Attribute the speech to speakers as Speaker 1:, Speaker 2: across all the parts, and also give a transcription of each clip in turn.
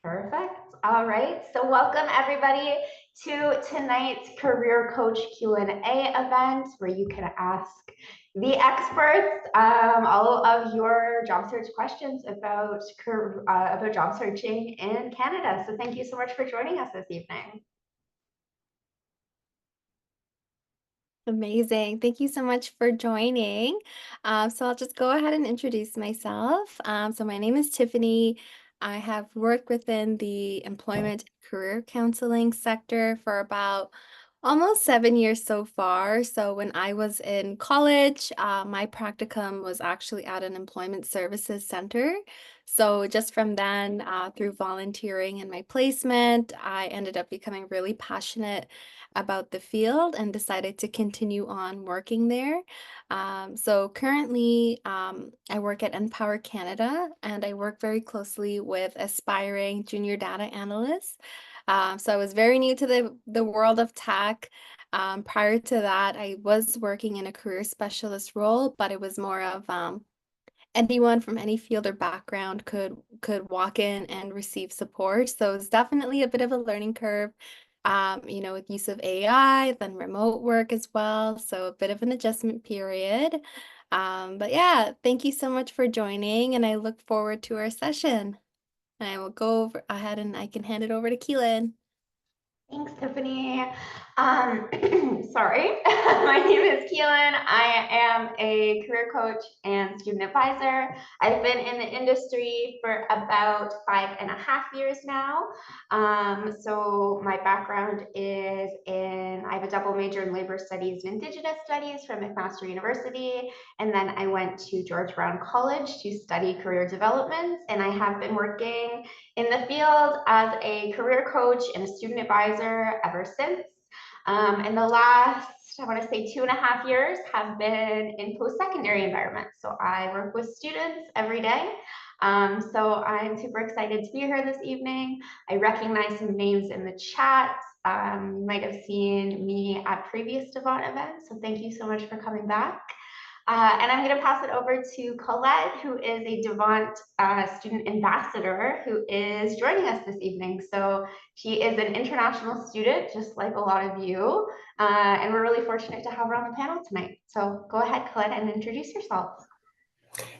Speaker 1: Perfect. All right. So welcome everybody to tonight's Career Coach Q&A event where you can ask the experts all of your job search questions about job searching in Canada. So thank you so much for joining us this evening.
Speaker 2: Amazing. Thank you so much for joining. So I'll just go ahead and introduce myself. So my name is Tiffany. I have worked within the employment and career counseling sector for about almost 7 years so far. So when I was in college, my practicum was actually at an employment services center. So just from then, through volunteering and my placement, I ended up becoming really passionate about the field and decided to continue on working there. So currently, I work at Empower Canada and I work very closely with aspiring junior data analysts. So I was very new to the world of tech. Prior to that, I was working in a career specialist role, but it was more of anyone from any field or background could walk in and receive support. So it's definitely a bit of a learning curve, with use of AI, then remote work as well. So a bit of an adjustment period. But yeah, thank you so much for joining, and I look forward to our session. And I will go ahead and I can hand it over to Keelan.
Speaker 1: Thanks, Tiffany. Sorry, my name is Keelan. I am a career coach and student advisor. I've been in the industry for about 5.5 years now. So my background is I have a double major in labor studies and indigenous studies from McMaster University. And then I went to George Brown College to study career development. And I have been working in the field as a career coach and a student advisor ever since. And the last, I want to say 2.5 years have been in post-secondary environments. So I work with students every day. So I'm super excited to be here this evening. I recognize some names in the chat. You might have seen me at previous Devant events. So thank you so much for coming back. And I'm going to pass it over to Colette, who is a Devant student ambassador who is joining us this evening. So she is an international student, just like a lot of you. And we're really fortunate to have her on the panel tonight. So go ahead, Colette, and introduce yourself.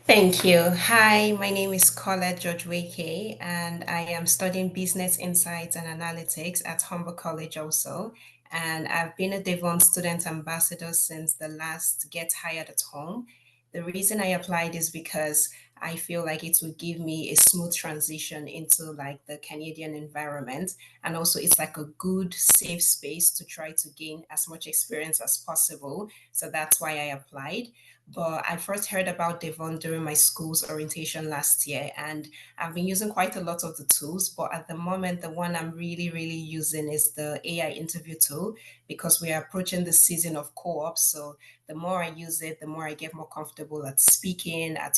Speaker 3: Thank you. Hi, my name is Colette George Wake, and I am studying business insights and analytics at Humber College also. And I've been a Devon student ambassador since the last Get Hired at Home. The reason I applied is because I feel like it would give me a smooth transition into like the Canadian environment. And also it's like a good, safe space to try to gain as much experience as possible. So that's why I applied. But I first heard about Devon during my school's orientation last year, and I've been using quite a lot of the tools. But at the moment, the one I'm really using is the AI interview tool because we are approaching the season of co op. So the more I use it, the more I get more comfortable at speaking, at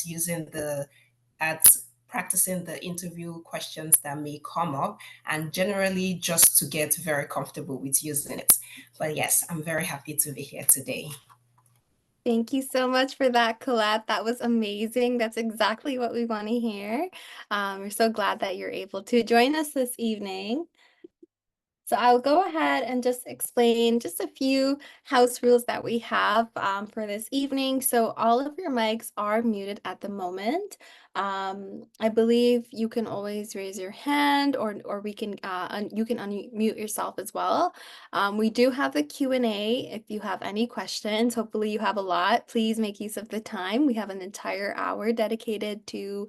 Speaker 3: practicing the interview questions that may come up, and generally just to get very comfortable with using it. But yes, I'm very happy to be here today.
Speaker 2: Thank you so much for that, Colette. That was amazing. That's exactly what we want to hear. We're so glad that you're able to join us this evening. So I'll go ahead and just explain just a few house rules that we have for this evening. So all of your mics are muted at the moment. I believe you can always raise your hand, or we can you can unmute yourself as well. We do have the Q&A. If you have any questions, hopefully you have a lot, please make use of the time. We have an entire hour dedicated to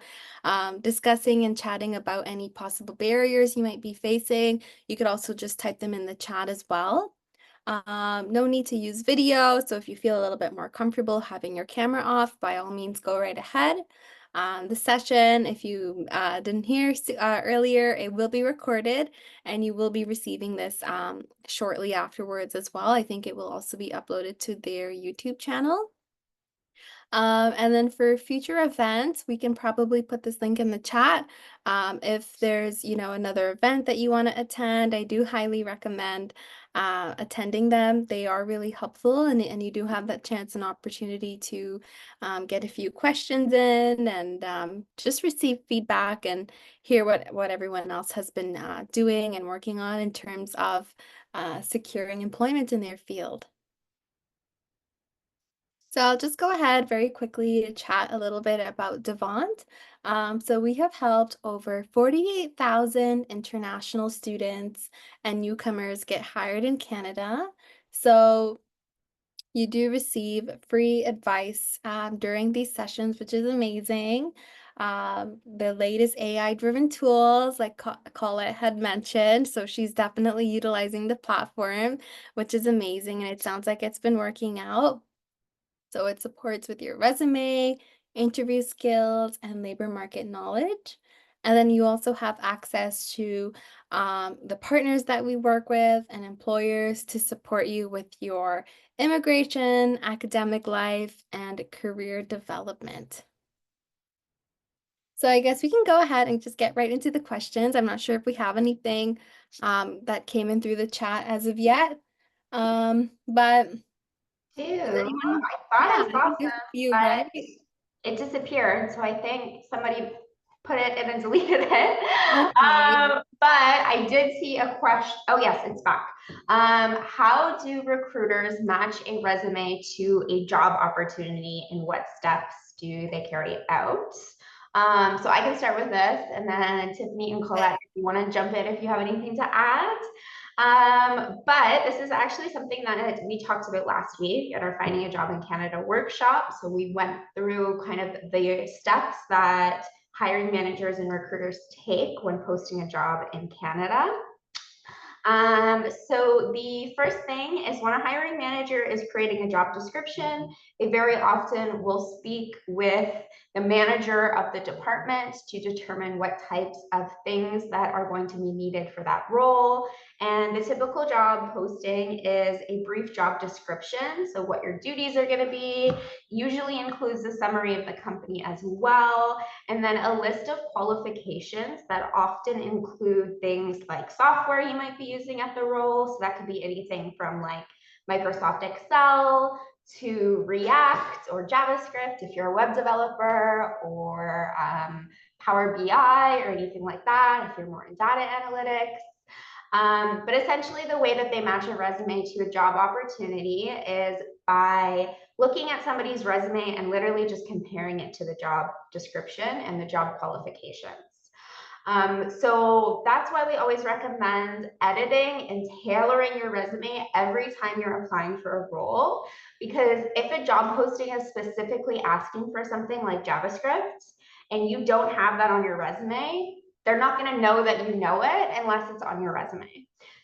Speaker 2: discussing and chatting about any possible barriers you might be facing. You could also just type them in the chat as well. No need to use video, so if you feel a little bit more comfortable having your camera off, by all means, go right ahead. The session, if you didn't hear earlier, it will be recorded and you will be receiving this shortly afterwards as well. I think it will also be uploaded to their YouTube channel. And then for future events, we can probably put this link in the chat. If there's, another event that you want to attend, I do highly recommend attending them. They are really helpful, and you do have that chance and opportunity to get a few questions in and just receive feedback and hear what everyone else has been doing and working on in terms of securing employment in their field. So I'll just go ahead very quickly to chat a little bit about Devant. So we have helped over 48,000 international students and newcomers get hired in Canada. So you do receive free advice during these sessions, which is amazing. The latest AI-driven tools, like Colette had mentioned, so she's definitely utilizing the platform, which is amazing, and it sounds like it's been working out. So it supports with your resume, interview skills, and labor market knowledge. And then you also have access to the partners that we work with and employers to support you with your immigration, academic life, and career development. So I guess we can go ahead and just get right into the questions. I'm not sure if we have anything that came in through the chat as of yet. But
Speaker 1: Ew,
Speaker 2: does anyone,
Speaker 1: I thought
Speaker 2: yeah,
Speaker 1: I
Speaker 2: I
Speaker 1: saw
Speaker 2: think there's
Speaker 1: some,
Speaker 2: a few,
Speaker 1: but
Speaker 2: right?
Speaker 1: it disappeared. So I think somebody put it and then deleted it.
Speaker 2: Okay.
Speaker 1: But I did see a question. Oh yes, it's back. How do recruiters match a resume to a job opportunity, and what steps do they carry out? So I can start with this, and then Tiffany and Colette, if you want to jump in if you have anything to add. But this is actually something that we talked about last week at our Finding a Job in Canada workshop. So we went through kind of the steps that hiring managers and recruiters take when posting a job in Canada. So the first thing is when a hiring manager is creating a job description, they very often will speak with the manager of the department to determine what types of things that are going to be needed for that role. And the typical job posting is a brief job description. So what your duties are going to be, usually includes a summary of the company as well, and then a list of qualifications that often include things like software you might be using at the role. So that could be anything from like Microsoft Excel to React or JavaScript if you're a web developer, or Power BI or anything like that if you're more in data analytics. But essentially the way that they match a resume to a job opportunity is by looking at somebody's resume and literally just comparing it to the job description and the job qualifications. So that's why we always recommend editing and tailoring your resume every time you're applying for a role, because if a job posting is specifically asking for something like JavaScript and you don't have that on your resume, they're not going to know that you know it unless it's on your resume.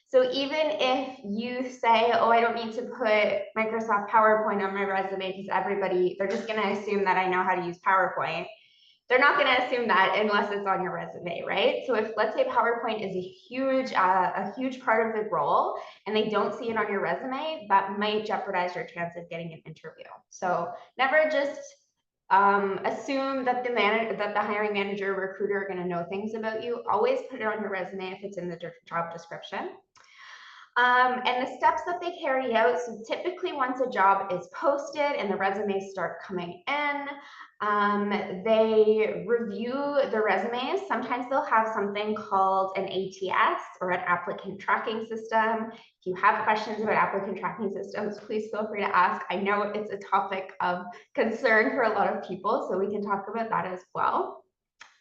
Speaker 1: So even if you say, oh, I don't need to put Microsoft PowerPoint on my resume because they're just going to assume that I know how to use PowerPoint. They're not going to assume that unless it's on your resume, right? So if, let's say, PowerPoint is a huge part of the role and they don't see it on your resume, that might jeopardize your chance of getting an interview. So never just assume that the hiring manager or recruiter are going to know things about you. Always put it on your resume if it's in the job description. And the steps that they carry out, so typically once a job is posted and the resumes start coming in, they review the resumes. Sometimes they'll have something called an ATS, or an applicant tracking system. If you have questions about applicant tracking systems, please feel free to ask. I know it's a topic of concern for a lot of people, so we can talk about that as well.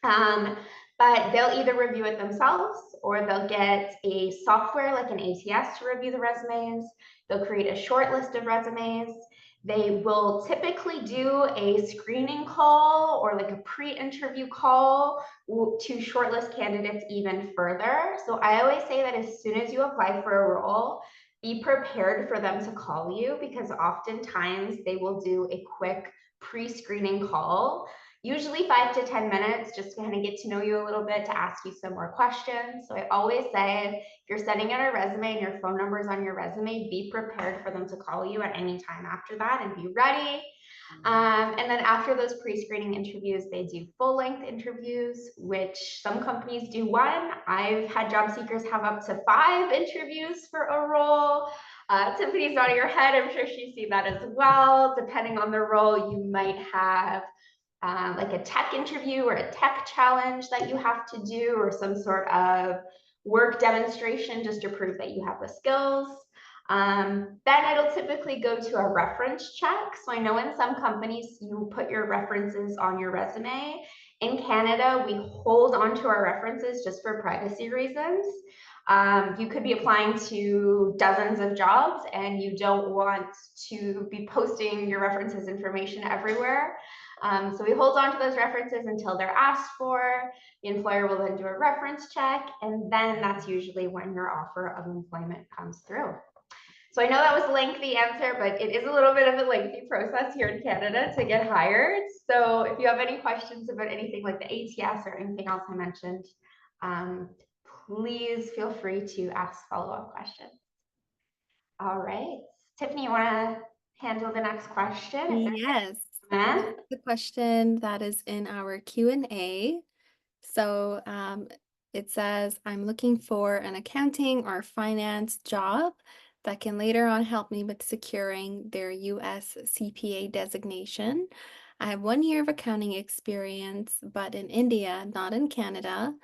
Speaker 1: But they'll either review it themselves, or they'll get a software like an ATS to review the resumes. They'll create a short list of resumes. They will typically do a screening call or like a pre-interview call to shortlist candidates even further. So I always say that as soon as you apply for a role, be prepared for them to call you, because oftentimes they will do a quick pre-screening call, usually 5 to 10 minutes, just to kind of get to know you a little bit, to ask you some more questions. So I always say, if you're sending out a resume and your phone number is on your resume, be prepared for them to call you at any time after that and be ready. And then after those pre-screening interviews, they do full-length interviews, which some companies do one. I've had job seekers have up to 5 interviews for a role. Tiffany's nodding her head. I'm sure she's seen that as well. Depending on the role, you might have like a tech interview or a tech challenge that you have to do, or some sort of work demonstration just to prove that you have the skills. Then it'll typically go to a reference check. So I know in some companies you put your references on your resume. In Canada, we hold onto our references just for privacy reasons. You could be applying to dozens of jobs and you don't want to be posting your references information everywhere. So we hold on to those references until they're asked for. The employer will then do a reference check, and then that's usually when your offer of employment comes through. So I know that was a lengthy answer, but it is a little bit of a lengthy process here in Canada to get hired. So if you have any questions about anything like the ATS or anything else I mentioned, please feel free to ask follow-up questions. All right, Tiffany, you want to handle the next question?
Speaker 2: Yes.
Speaker 1: Comment?
Speaker 2: The question that is in our Q&A. So it says, I'm looking for an accounting or finance job that can later on help me with securing their US CPA designation. I have 1 year of accounting experience, but in India, not in Canada.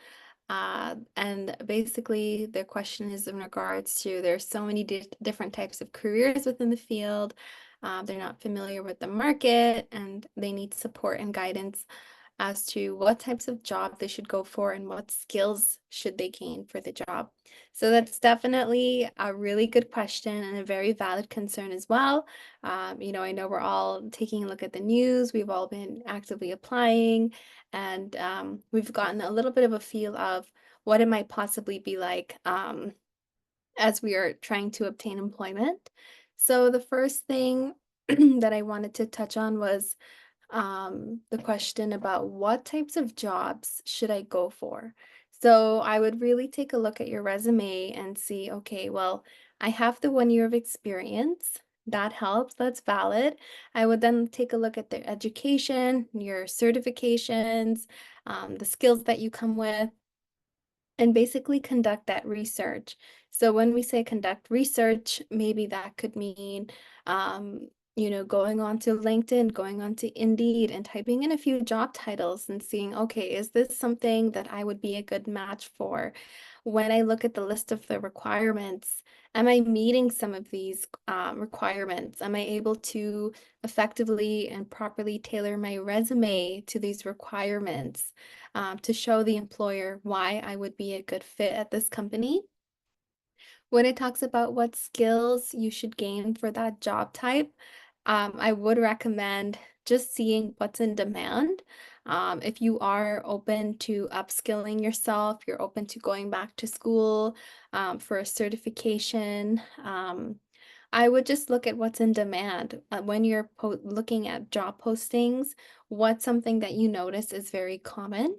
Speaker 2: And basically, the question is in regards to there's so many different types of careers within the field. They're not familiar with the market and they need support and guidance as to what types of job they should go for and what skills should they gain for the job. So that's definitely a really good question and a very valid concern as well. I know we're all taking a look at the news. We've all been actively applying, and we've gotten a little bit of a feel of what it might possibly be like as we are trying to obtain employment. So the first thing that I wanted to touch on was the question about what types of jobs should I go for. So I would really take a look at your resume and see, okay, well, I have the 1 year of experience. That helps. That's valid. I would then take a look at their education, your certifications, the skills that you come with, and basically conduct that research. So when we say conduct research, maybe that could mean, going on to LinkedIn, going on to Indeed, and typing in a few job titles and seeing, okay, is this something that I would be a good match for? When I look at the list of the requirements, am I meeting some of these requirements? Am I able to effectively and properly tailor my resume to these requirements? To show the employer why I would be a good fit at this company. When it talks about what skills you should gain for that job type, I would recommend just seeing what's in demand. If you are open to upskilling yourself, you're open to going back to school for a certification. I would just look at what's in demand. When you're looking at job postings, what's something that you notice is very common.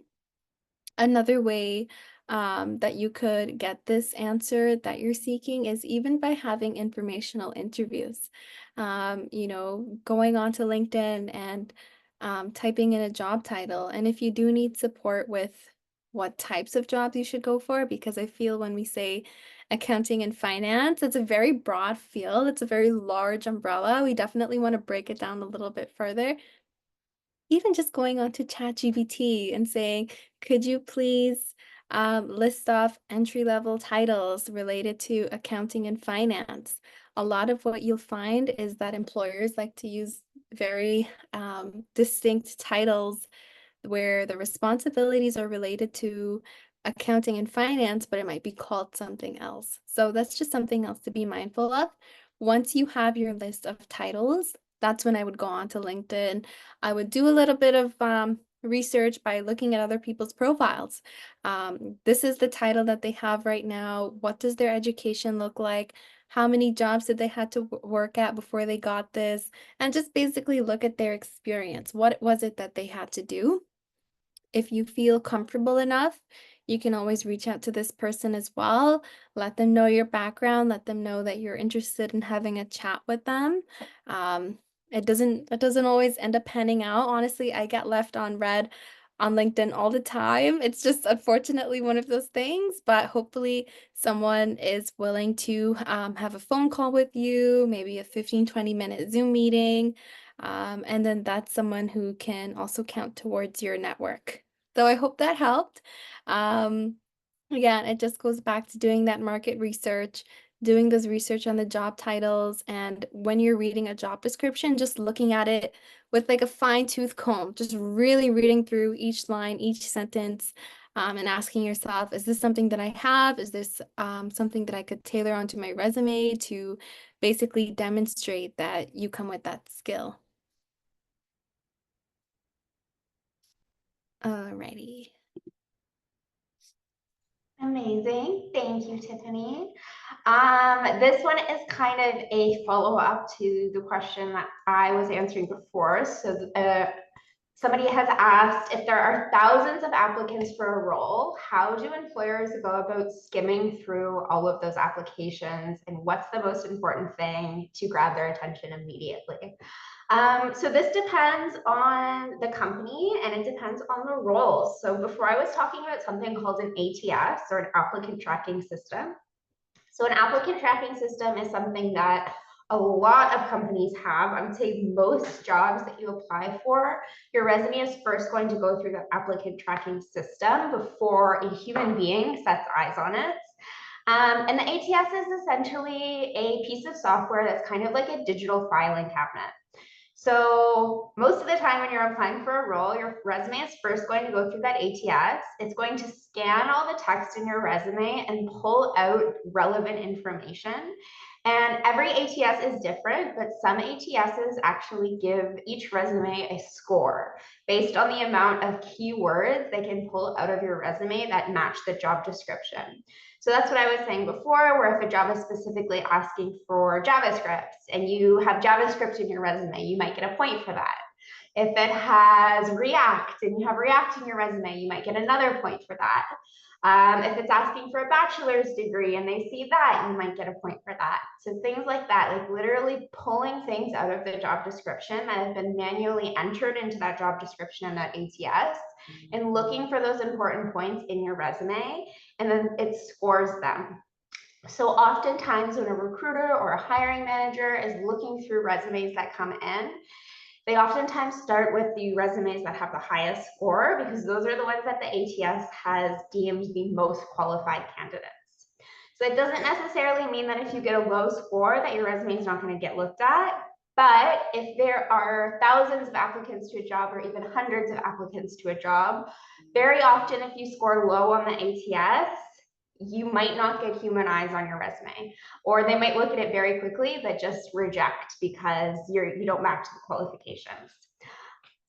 Speaker 2: Another way that you could get this answer that you're seeking is even by having informational interviews. Going onto LinkedIn and typing in a job title. And if you do need support with what types of jobs you should go for, because I feel when we say accounting and finance, it's a very broad field, it's a very large umbrella. We definitely want to break it down a little bit further. Even just going on to ChatGPT and saying, could you please list off entry-level titles related to accounting and finance? A lot of what you'll find is that employers like to use very distinct titles where the responsibilities are related to accounting and finance, but it might be called something else. So that's just something else to be mindful of. Once you have your list of titles, that's when I would go on to LinkedIn. I would do a little bit of research by looking at other people's profiles. This is the title that they have right now. What does their education look like? How many jobs did they have to work at before they got this? And just basically look at their experience. What was it that they had to do? If you feel comfortable enough, you can always reach out to this person as well. Let them know your background. Let them know that you're interested in having a chat with them. it doesn't always end up panning out. Honestly, I get left on red on LinkedIn all the time. It's just unfortunately one of those things, but hopefully someone is willing to have a phone call with you, maybe a 15-20 minute Zoom meeting. And then that's someone who can also count towards your network. So I hope that helped. Um, Again, it just goes back to doing that market research, doing this research on the job titles, and when you're reading a job description, just looking at it with like a fine-tooth comb, just really reading through each line, each sentence, and asking yourself, is this something that I have? Is this something that I could tailor onto my resume to basically demonstrate that you come with that skill? Alrighty.
Speaker 1: Amazing. Thank you, Tiffany. This one is kind of a follow-up to the question that I was answering before. So somebody has asked, if there are thousands of applicants for a role, how do employers go about skimming through all of those applications, and what's the most important thing to grab their attention immediately? So this depends on the company and it depends on the role. So before I was talking about something called an ATS, or an applicant tracking system. So an applicant tracking system is something that a lot of companies have. I would say most jobs that you apply for, your resume is first going to go through the applicant tracking system before a human being sets eyes on it. And the ATS is essentially a piece of software that's kind of like a digital filing cabinet. So most of the time when you're applying for a role, your resume is first going to go through that ATS. It's going to scan all the text in your resume and pull out relevant information. And every ATS is different, but some ATSs actually give each resume a score based on the amount of keywords they can pull out of your resume that match the job description. So that's what I was saying before, where if a job is specifically asking for JavaScript and you have JavaScript in your resume, you might get a point for that. If it has React and you have React in your resume, you might get another point for that. If it's asking for a bachelor's degree and they see that, you might get a point for that. So things like that, like literally pulling things out of the job description that have been manually entered into that job description and that ATS, and looking for those important points in your resume, and then it scores them. So oftentimes when a recruiter or a hiring manager is looking through resumes that come in, they oftentimes start with the resumes that have the highest score, because those are the ones that the ATS has deemed the most qualified candidates. So it doesn't necessarily mean that if you get a low score that your resume is not going to get looked at. But if there are thousands of applicants to a job, or even hundreds of applicants to a job, very often if you score low on the ATS, you might not get human eyes on your resume, or they might look at it very quickly but just reject because you don't match the qualifications.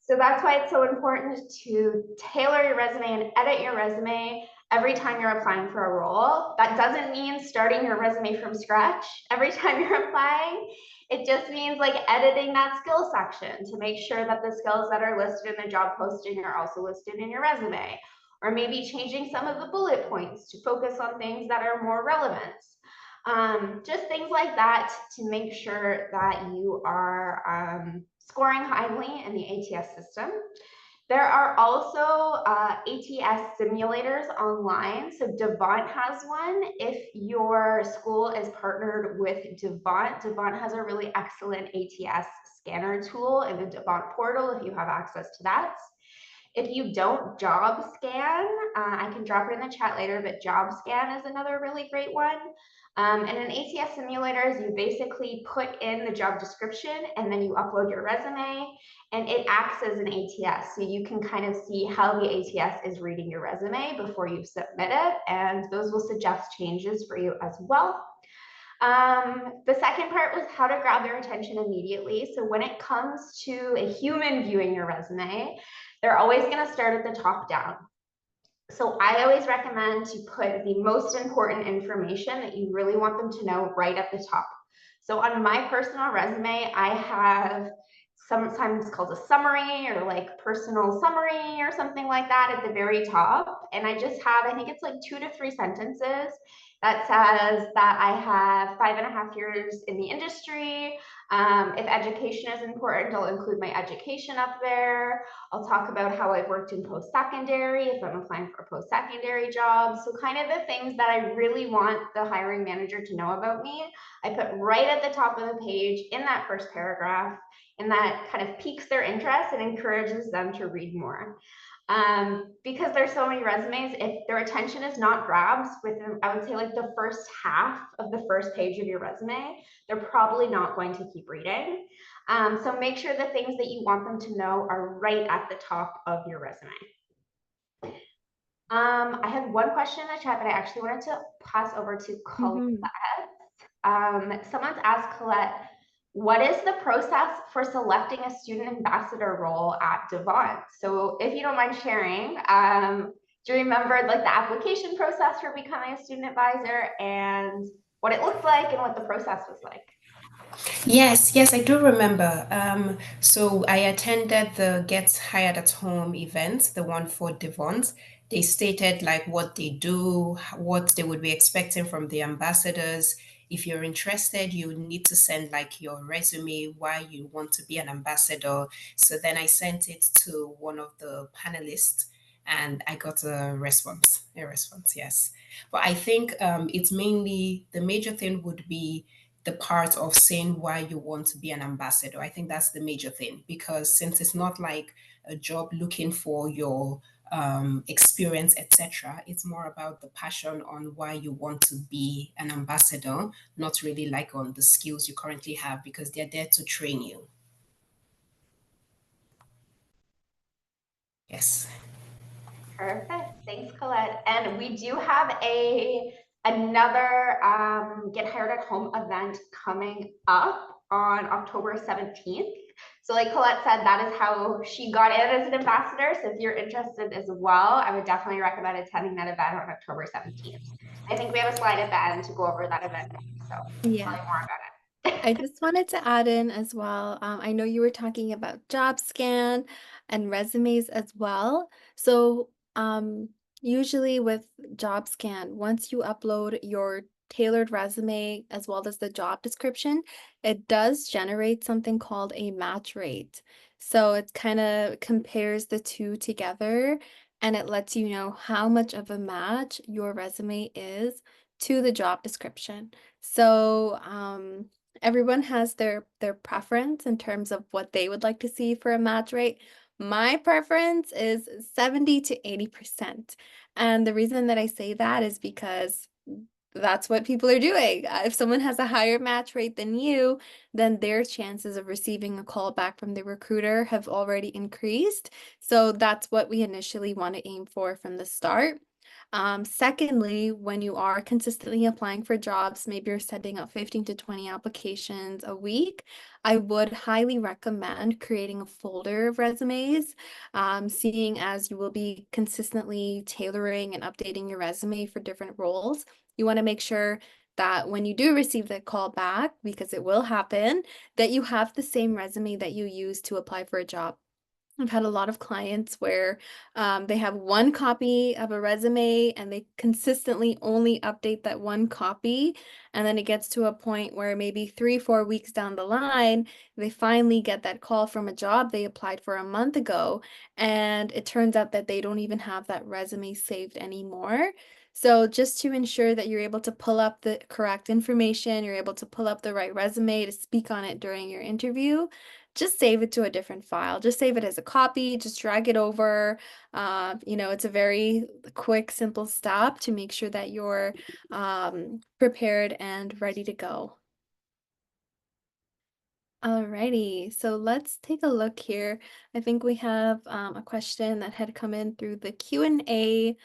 Speaker 1: So that's why it's so important to tailor your resume and edit your resume every time you're applying for a role. That doesn't mean starting your resume from scratch every time you're applying. It just means like editing that skill section to make sure that the skills that are listed in the job posting are also listed in your resume. Or maybe changing some of the bullet points to focus on things that are more relevant. Just things like that to make sure that you are scoring highly in the ATS system. There are also ATS simulators online. So Devant has one. If your school is partnered with Devant, Devant has a really excellent ATS scanner tool in the Devant portal if you have access to that. If you don't, Job Scan, I can drop it in the chat later, but Job Scan is another really great one. And an ATS simulator is you basically put in the job description and then you upload your resume, and it acts as an ATS. So you can kind of see how the ATS is reading your resume before you submit it, and those will suggest changes for you as well. The second part was how to grab their attention immediately. So when it comes to a human viewing your resume, they're always going to start at the top down. So I always recommend to put the most important information that you really want them to know right at the top. So on my personal resume, I have sometimes called a summary or like personal summary or something like that at the very top. And I just have, I think it's like 2 to 3 sentences that says that I have 5.5 years in the industry. If education is important, I'll include my education up there. I'll talk about how I've worked in post-secondary if I'm applying for a post-secondary job. So kind of the things that I really want the hiring manager to know about me, I put right at the top of the page in that first paragraph, and that kind of piques their interest and encourages them to read more. Because there's so many resumes, if their attention is not grabbed within, I would say like the first half of the first page of your resume, they're probably not going to keep reading. So make sure the things that you want them to know are right at the top of your resume. I have one question in the chat that I actually wanted to pass over to Colette. Someone's asked Colette, what is the process for selecting a student ambassador role at Devant? So if you don't mind sharing, do you remember like the application process for becoming a student advisor and what it looked like and what the process was like?
Speaker 3: Yes, yes, I do remember. So I attended the Get Hired at Home event, the one for Devont. They stated like what they do, what they would be expecting from the ambassadors. If you're interested, you need to send like your resume, why you want to be an ambassador. So then I sent it to one of the panelists and I got a response, yes. But I think it's mainly the major thing would be the part of saying why you want to be an ambassador. I think that's the major thing because since it's not like a job looking for your experience, etc., it's more about the passion on why you want to be an ambassador, not really like on the skills you currently have because they're there to train you. Yes.
Speaker 1: Perfect. Thanks, Colette. And we do have another Get Hired at Home event coming up on October 17th. So like Colette said, that is how she got in as an ambassador. So if you're interested as well, I would definitely recommend attending that event on October 17th. I think we have a slide at the end to go over that event. So
Speaker 2: Yeah.
Speaker 1: tell you more about it.
Speaker 2: I just wanted to add in as well. I know you were talking about job scan and resumes as well. So usually with job scan, once you upload your tailored resume as well as the job description, it does generate something called a match rate. So it kind of compares the two together and it lets you know how much of a match your resume is to the job description. So everyone has their preference in terms of what they would like to see for a match rate. My preference is 70 to 80%. And the reason that I say that is because that's what people are doing. If someone has a higher match rate than you, then their chances of receiving a call back from the recruiter have already increased. So that's what we initially want to aim for from the start. Secondly, when you are consistently applying for jobs, maybe you're sending out 15 to 20 applications a week, I would highly recommend creating a folder of resumes, seeing as you will be consistently tailoring and updating your resume for different roles. You want to make sure that when you do receive that call back, because it will happen, that you have the same resume that you use to apply for a job. I've had a lot of clients where they have one copy of a resume and they consistently only update that one copy. And then it gets to a point where maybe 3-4 weeks down the line, they finally get that call from a job they applied for a month ago. And it turns out that they don't even have that resume saved anymore. So just to ensure that you're able to pull up the correct information, you're able to pull up the right resume to speak on it during your interview, just save it to a different file. Just save it as a copy, just drag it over. It's a very quick, simple step to make sure that you're prepared and ready to go. Alrighty, so let's take a look here. I think we have a question that had come in through the Q&A.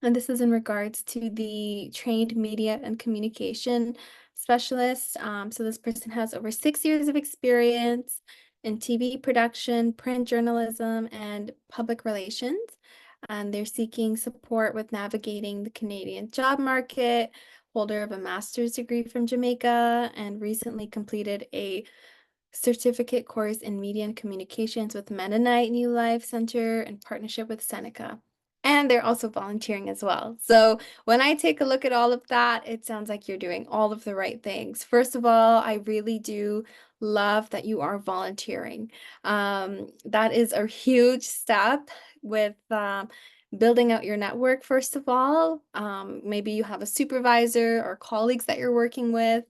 Speaker 2: And this is in regards to the trained media and communication specialist. So this person has over 6 years of experience in TV production, print journalism, and public relations. And they're seeking support with navigating the Canadian job market, holder of a master's degree from Jamaica, and recently completed a certificate course in Media and Communications with Mennonite New Life Center in partnership with Seneca. And they're also volunteering as well. So when I take a look at all of that, it sounds like you're doing all of the right things. First of all, I really do love that you are volunteering. That is a huge step with building out your network, first of all. Maybe you have a supervisor or colleagues that you're working with.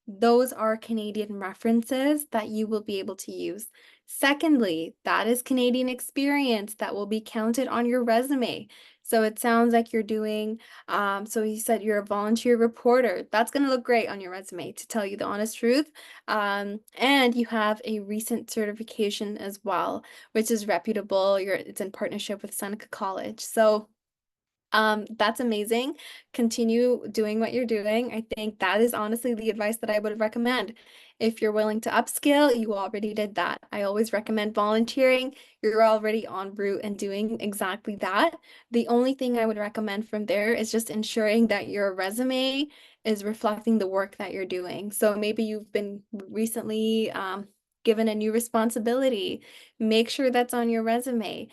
Speaker 2: Those are Canadian references that you will be able to use. Secondly, that is Canadian experience that will be counted on your resume. So it sounds like you're doing, so you said you're a volunteer reporter. That's going to look great on your resume, to tell you the honest truth. And you have a recent certification as well, which is reputable. It's in partnership with Seneca College. So that's amazing. Continue doing what you're doing. I think that is honestly the advice that I would recommend. If you're willing to upskill, you already did that. I always recommend volunteering. You're already en route and doing exactly that. The only thing I would recommend from there is just ensuring that your resume is reflecting the work that you're doing. So maybe you've been recently given a new responsibility. Make sure that's on your resume.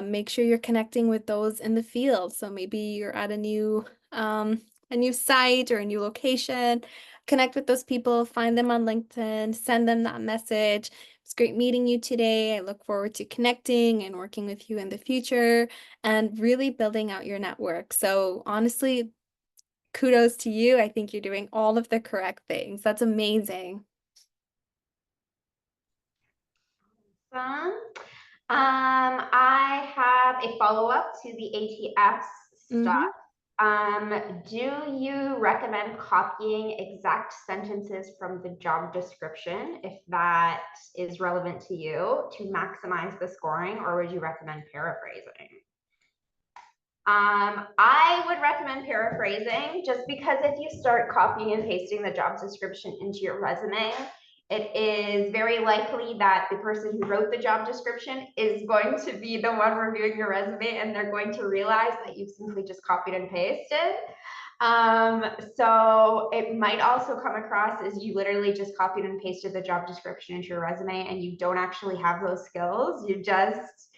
Speaker 2: Make sure you're connecting with those in the field. So maybe you're at a new site or a new location. Connect with those people, find them on LinkedIn, send them that message. It's great meeting you today. I look forward to connecting and working with you in the future and really building out your network. So honestly, kudos to you. I think you're doing all of the correct things. That's amazing.
Speaker 1: Awesome. I have a follow-up to the ATS stuff. Do you recommend copying exact sentences from the job description if that is relevant to you to maximize the scoring, or would you recommend paraphrasing? I would recommend paraphrasing, just because if you start copying and pasting the job description into your resume, it is very likely that the person who wrote the job description is going to be the one reviewing your resume, and they're going to realize that you've simply just copied and pasted. So it might also come across as you literally just copied and pasted the job description into your resume and you don't actually have those skills. You just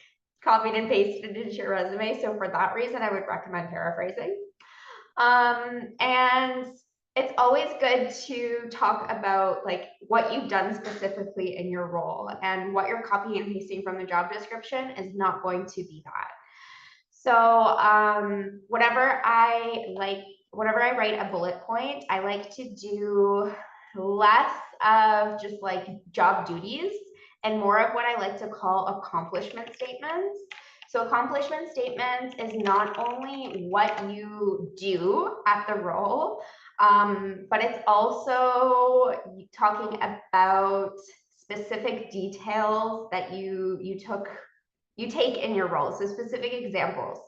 Speaker 1: copied and pasted into your resume. So for that reason, I would recommend paraphrasing. And it's always good to talk about like what you've done specifically in your role, and what you're copying and pasting from the job description is not going to be that. So whenever I write a bullet point, I like to do less of just like job duties and more of what I like to call accomplishment statements. So accomplishment statements is not only what you do at the role, but it's also talking about specific details that you take in your role. So specific examples.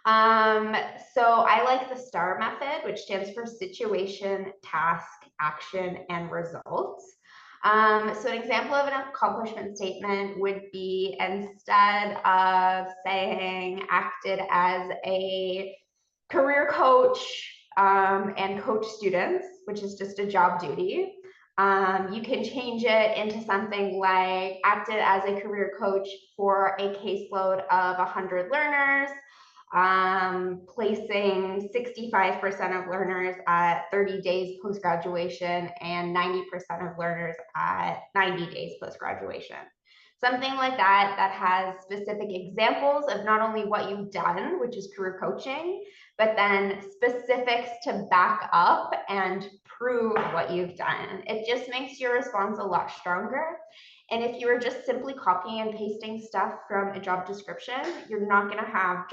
Speaker 1: So I like the STAR method, which stands for situation, task, action, and results. So an example of an accomplishment statement would be, instead of saying acted as a career coach and coach students, which is just a job duty, you can change it into something like acted as a career coach for a caseload of 100 learners, placing 65% of learners at 30 days post-graduation and 90% of learners at 90 days post-graduation. Something like that, that has specific examples of not only what you've done, which is career coaching, but then specifics to back up and prove what you've done. It just makes your response a lot stronger. And if you are just simply copying and pasting stuff from a job description, you're not going to have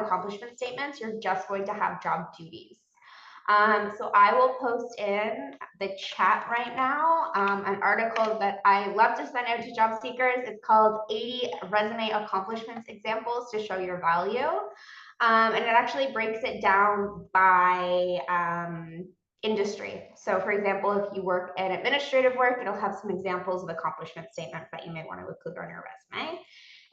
Speaker 1: accomplishment statements. You're just going to have job duties. So I will post in the chat right now an article that I love to send out to job seekers. It's called 80 Resume Accomplishments Examples to Show Your Value. And it actually breaks it down by industry. So for example, if you work in administrative work, it'll have some examples of accomplishment statements that you may want to include on your resume.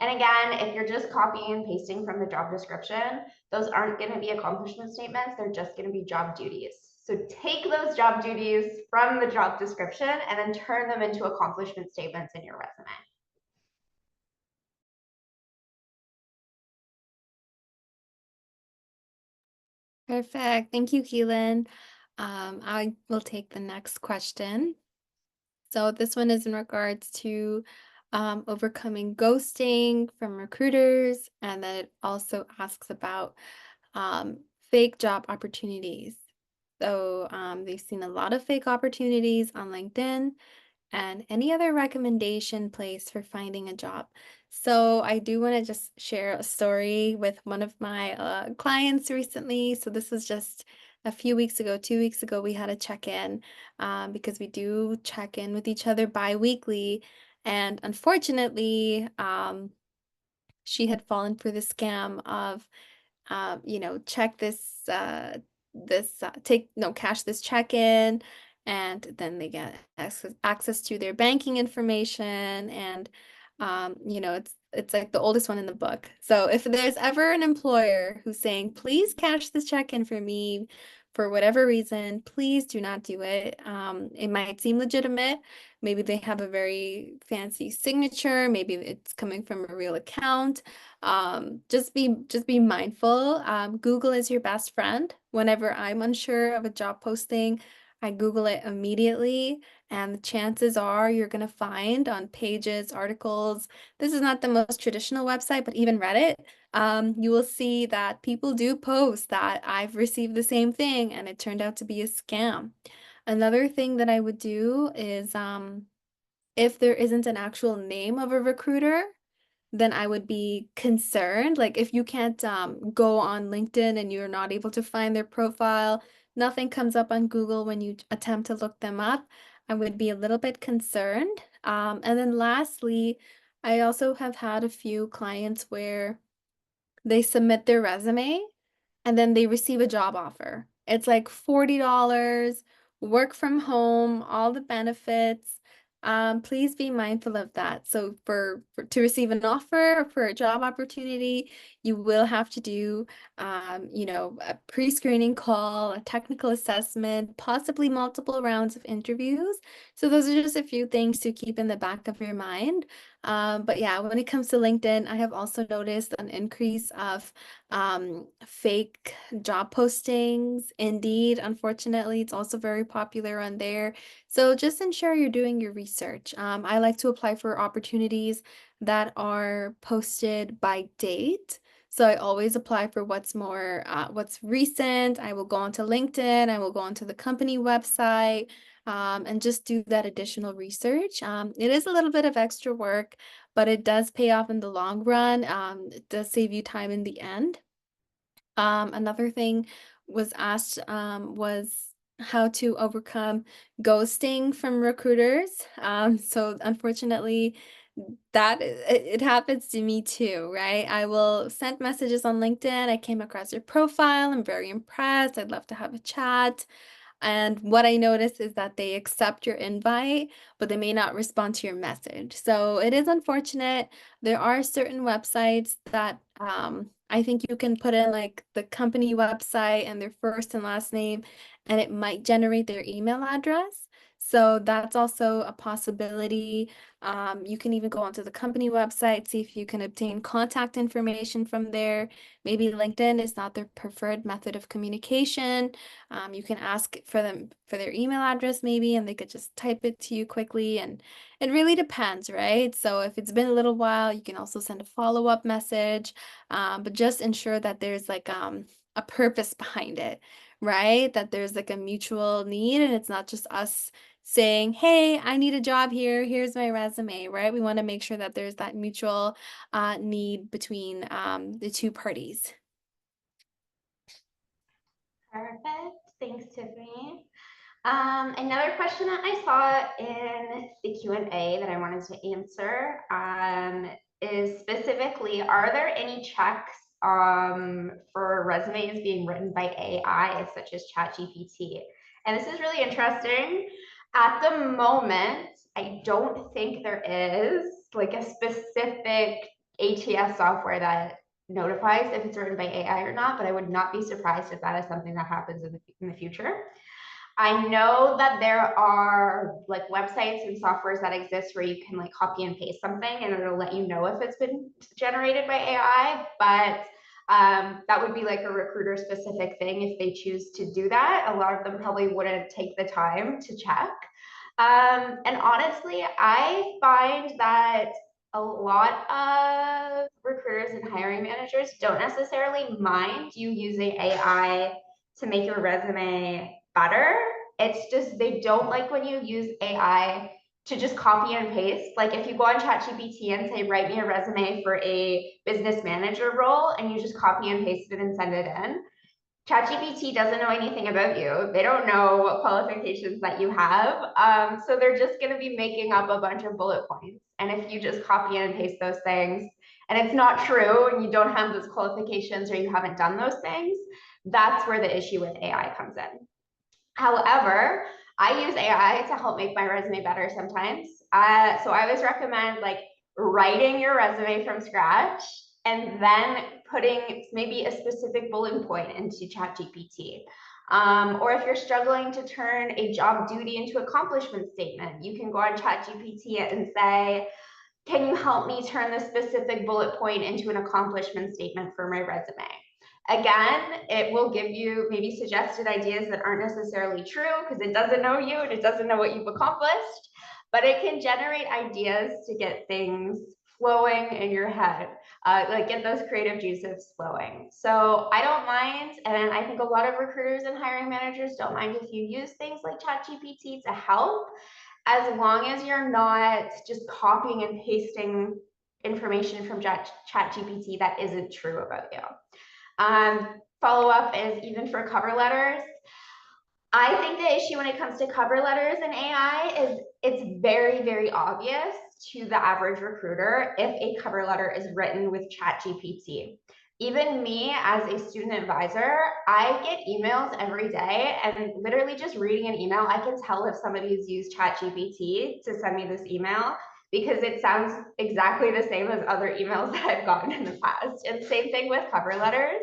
Speaker 1: And again, if you're just copying and pasting from the job description, those aren't going to be accomplishment statements. They're just going to be job duties. So take those job duties from the job description and then turn them into accomplishment statements in your resume.
Speaker 2: Perfect. Thank you, Keelan. I will take the next question. So this one is in regards to overcoming ghosting from recruiters, and then it also asks about fake job opportunities. So they've seen a lot of fake opportunities on LinkedIn, and any other recommendation place for finding a job. So I do want to just share a story with one of my clients recently. So this was just a few weeks ago, 2 weeks ago, we had a check-in because we do check in with each other bi-weekly. And unfortunately, she had fallen for the scam of check this, cash this check in, and then they get access to their banking information, and it's like the oldest one in the book. So if there's ever an employer who's saying, please cash this check in for me for whatever reason, please do not do it. It might seem legitimate. Maybe they have a very fancy signature. Maybe it's coming from a real account. Just be mindful. Google is your best friend. Whenever I'm unsure of a job posting, I Google it immediately, and the chances are you're gonna find on pages, articles. This is not the most traditional website, but even Reddit, you will see that people do post that I've received the same thing and it turned out to be a scam. Another thing that I would do is if there isn't an actual name of a recruiter, then I would be concerned. Like if you can't go on LinkedIn and you're not able to find their profile, nothing comes up on Google when you attempt to look them up, I would be a little bit concerned. And then lastly, I also have had a few clients where they submit their resume and then they receive a job offer. It's like $40, work from home, all the benefits. Please be mindful of that. So to receive an offer for a job opportunity, you will have to do a pre-screening call, a technical assessment, possibly multiple rounds of interviews. So those are just a few things to keep in the back of your mind. But yeah, when it comes to LinkedIn, I have also noticed an increase of fake job postings. Indeed, unfortunately, it's also very popular on there. So just ensure you're doing your research. I like to apply for opportunities that are posted by date. So I always apply for what's recent. I will go onto LinkedIn, I will go onto the company website, and just do that additional research. It is a little bit of extra work, but it does pay off in the long run. It does save you time in the end. Another thing was asked was how to overcome ghosting from recruiters. So unfortunately, it happens to me too, right? I will send messages on LinkedIn. I came across your profile. I'm very impressed. I'd love to have a chat. And what I notice is that they accept your invite, but they may not respond to your message. So it is unfortunate. There are certain websites that I think you can put in like the company website and their first and last name, and it might generate their email address. So that's also a possibility. You can even go onto the company website, see if you can obtain contact information from there. Maybe LinkedIn is not their preferred method of communication. You can ask for them for their email address maybe, and they could just type it to you quickly. And it really depends, right? So if it's been a little while, you can also send a follow-up message, but just ensure that there's like a purpose behind it, right? That there's like a mutual need and it's not just us saying, hey, I need a job here. Here's my resume, right? We want to make sure that there's that mutual need between the two parties.
Speaker 1: Perfect. Thanks, Tiffany. Another question that I saw in the Q&A that I wanted to answer is specifically, are there any checks for resumes being written by AI, such as ChatGPT? And this is really interesting. At the moment, I don't think there is like a specific ATS software that notifies if it's written by AI or not, but I would not be surprised if that is something that happens in the future. I know that there are like websites and softwares that exist where you can like copy and paste something and it'll let you know if it's been generated by AI, but that would be like a recruiter specific thing if they choose to do that. A lot of them probably wouldn't take the time to check. And honestly, I find that a lot of recruiters and hiring managers don't necessarily mind you using AI to make your resume better. It's just they don't like when you use AI to just copy and paste. Like if you go on ChatGPT and say, write me a resume for a business manager role, and you just copy and paste it and send it in, ChatGPT doesn't know anything about you. They don't know what qualifications that you have. So they're just going to be making up a bunch of bullet points. And if you just copy and paste those things and it's not true and you don't have those qualifications or you haven't done those things, that's where the issue with AI comes in. However, I use AI to help make my resume better sometimes. So I always recommend like writing your resume from scratch and then putting maybe a specific bullet point into ChatGPT. Or if you're struggling to turn a job duty into accomplishment statement, you can go on ChatGPT and say, can you help me turn this specific bullet point into an accomplishment statement for my resume? Again, it will give you maybe suggested ideas that aren't necessarily true because it doesn't know you and it doesn't know what you've accomplished, but it can generate ideas to get things flowing in your head, like get those creative juices flowing. So I don't mind, and I think a lot of recruiters and hiring managers don't mind if you use things like ChatGPT to help, as long as you're not just copying and pasting information from ChatGPT that isn't true about you. Follow up is even for cover letters. I think the issue when it comes to cover letters and AI is it's very, very obvious to the average recruiter if a cover letter is written with ChatGPT. Even me as a student advisor, I get emails every day, and literally just reading an email, I can tell if somebody's used ChatGPT to send me this email because it sounds exactly the same as other emails that I've gotten in the past. And same thing with cover letters.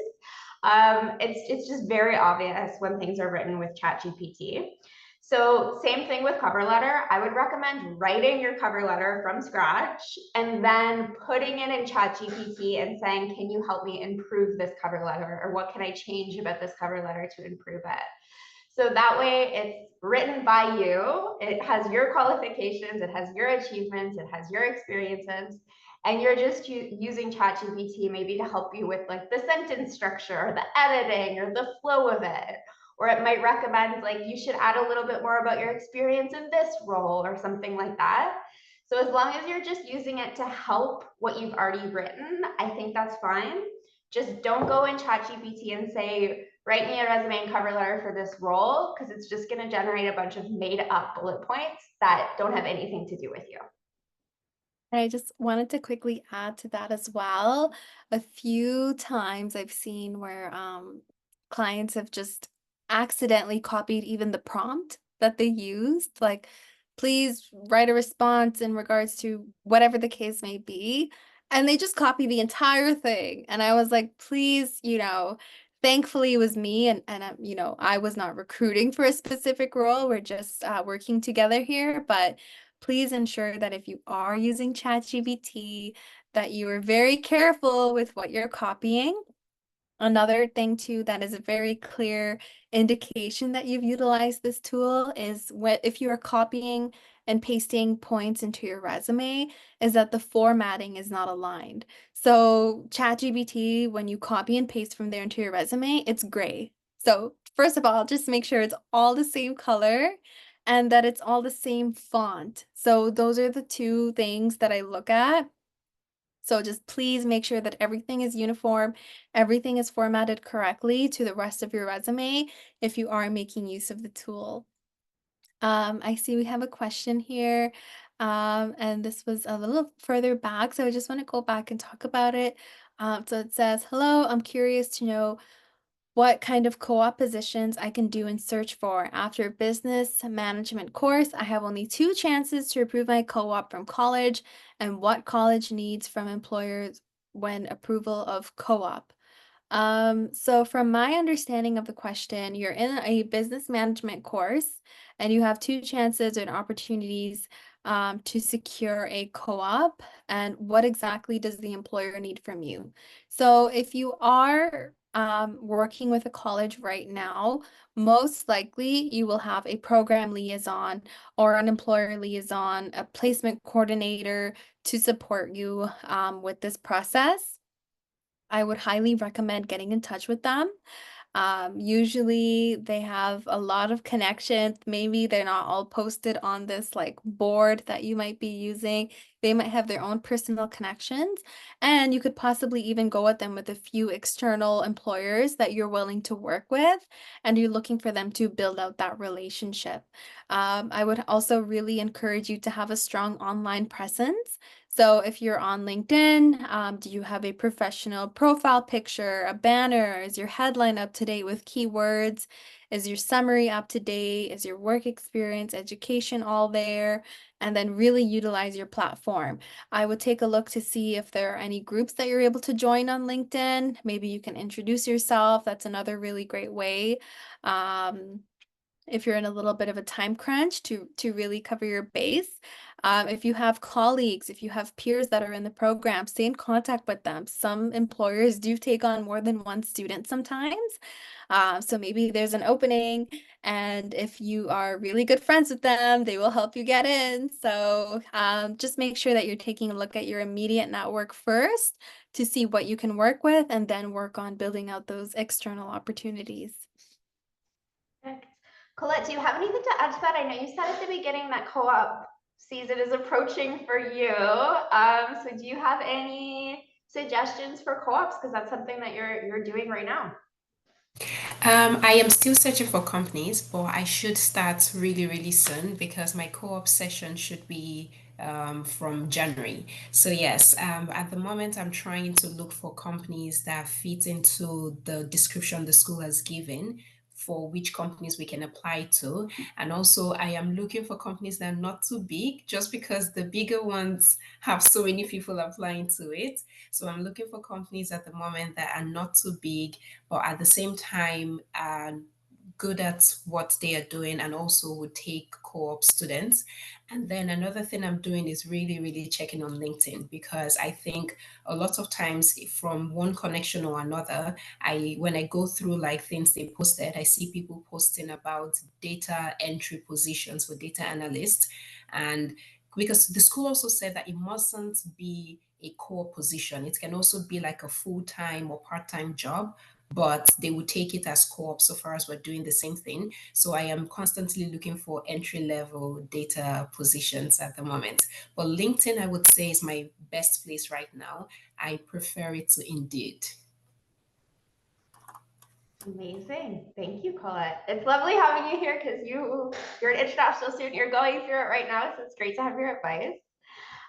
Speaker 1: It's just very obvious when things are written with ChatGPT. So same thing with cover letter. I would recommend writing your cover letter from scratch and then putting it in ChatGPT and saying, can you help me improve this cover letter? Or what can I change about this cover letter to improve it? So that way it's written by you. It has your qualifications, it has your achievements, it has your experiences, and you're just using ChatGPT maybe to help you with like the sentence structure or the editing or the flow of it. Or it might recommend like you should add a little bit more about your experience in this role or something like that. So as long as you're just using it to help what you've already written, I think that's fine. Just don't go in ChatGPT and say, write me a resume and cover letter for this role, because it's just going to generate a bunch of made up bullet points that don't have anything to do with you.
Speaker 2: And I just wanted to quickly add to that as well. A few times I've seen where clients have just accidentally copied even the prompt that they used, like, please write a response in regards to whatever the case may be. And they just copy the entire thing. And I was like, please, thankfully it was me and I was not recruiting for a specific role. We're just working together here. But please ensure that if you are using ChatGPT, that you are very careful with what you're copying. Another thing too that is a very clear indication that you've utilized this tool is if you are copying and pasting points into your resume, is that the formatting is not aligned. So ChatGPT, when you copy and paste from there into your resume, it's gray. So first of all, just make sure it's all the same color and that it's all the same font. So those are the two things that I look at. So just please make sure that everything is uniform, everything is formatted correctly to the rest of your resume if you are making use of the tool. I see we have a question here, and this was a little further back, so I just want to go back and talk about it. So it says, hello, I'm curious to know what kind of co-op positions I can do and search for. After a business management course, I have only 2 chances to approve my co-op from college, and what college needs from employers when approval of co-op. So from my understanding of the question, you're in a business management course and you have two chances and opportunities to secure a co-op. And what exactly does the employer need from you? So if you are working with a college right now, most likely you will have a program liaison or an employer liaison, a placement coordinator to support you with this process. I would highly recommend getting in touch with them. Usually they have a lot of connections. Maybe they're not all posted on this like board that you might be using. They might have their own personal connections, and you could possibly even go at them with a few external employers that you're willing to work with, and you're looking for them to build out that relationship. I would also really encourage you to have a strong online presence. So if you're on LinkedIn, do you have a professional profile picture, a banner? Is your headline up to date with keywords? Is your summary up to date? Is your work experience, education all there? And then really utilize your platform. I would take a look to see if there are any groups that you're able to join on LinkedIn. Maybe you can introduce yourself. That's another really great way. Um, if you're in a little bit of a time crunch to really cover your base. If you have colleagues, if you have peers that are in the program, stay in contact with them. Some employers do take on more than one student sometimes. So maybe there's an opening, and if you are really good friends with them, they will help you get in. So just make sure that you're taking a look at your immediate network first to see what you can work with, and then work on building out those external opportunities.
Speaker 1: Perfect. Colette, do you have anything to add to that? I know you said at the beginning that co-op season is approaching for you. So do you have any suggestions for co-ops? Because that's something that you're doing right now.
Speaker 3: I am still searching for companies, but I should start really, really soon because my co-op session should be from January. So yes, at the moment I'm trying to look for companies that fit into the description the school has given for which companies we can apply to. And also I am looking for companies that are not too big just because the bigger ones have so many people applying to it. So I'm looking for companies at the moment that are not too big but at the same time are good at what they are doing and also would take co-op students. And then another thing I'm doing is really, really checking on LinkedIn because I think a lot of times from one connection or another, I when I go through like things they posted, I see people posting about data entry positions for data analysts. And because the school also said that it mustn't be a core position. It can also be like a full-time or part-time job, but they would take it as co-op so far as we're doing the same thing. So I am constantly looking for entry-level data positions at the moment. But LinkedIn, I would say, is my best place right now. I prefer it to Indeed.
Speaker 1: Amazing. Thank you, Colette. It's lovely having you here because you're an international student. You're going through it right now, so it's great to have your advice.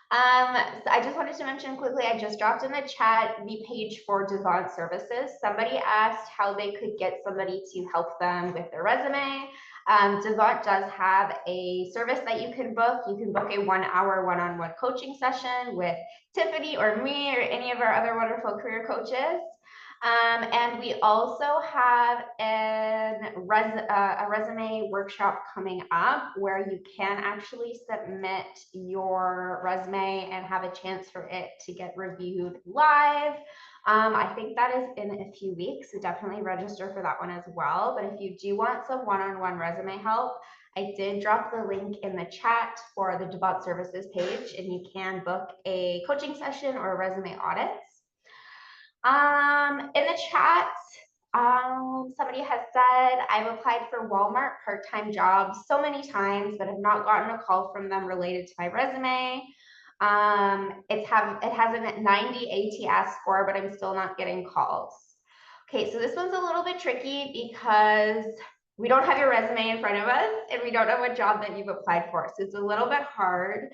Speaker 1: So I just wanted to mention quickly, I just dropped in the chat the page for Devant services. Somebody asked how they could get somebody to help them with their resume. Devant does have a service that you can book. You can book a 1-hour one-on-one coaching session with Tiffany or me or any of our other wonderful career coaches. And we also have a resume workshop coming up where you can actually submit your resume and have a chance for it to get reviewed live. I think that is in a few weeks, so definitely register for that one as well. But if you do want some one-on-one resume help, I did drop the link in the chat for the Devant Services page, and you can book a coaching session or a resume audit. In the chat, somebody has said, I've applied for Walmart part-time jobs so many times, but have not gotten a call from them related to my resume. It has a 90 ATS score, but I'm still not getting calls. Okay, so this one's a little bit tricky because we don't have your resume in front of us and we don't know what job that you've applied for. So it's a little bit hard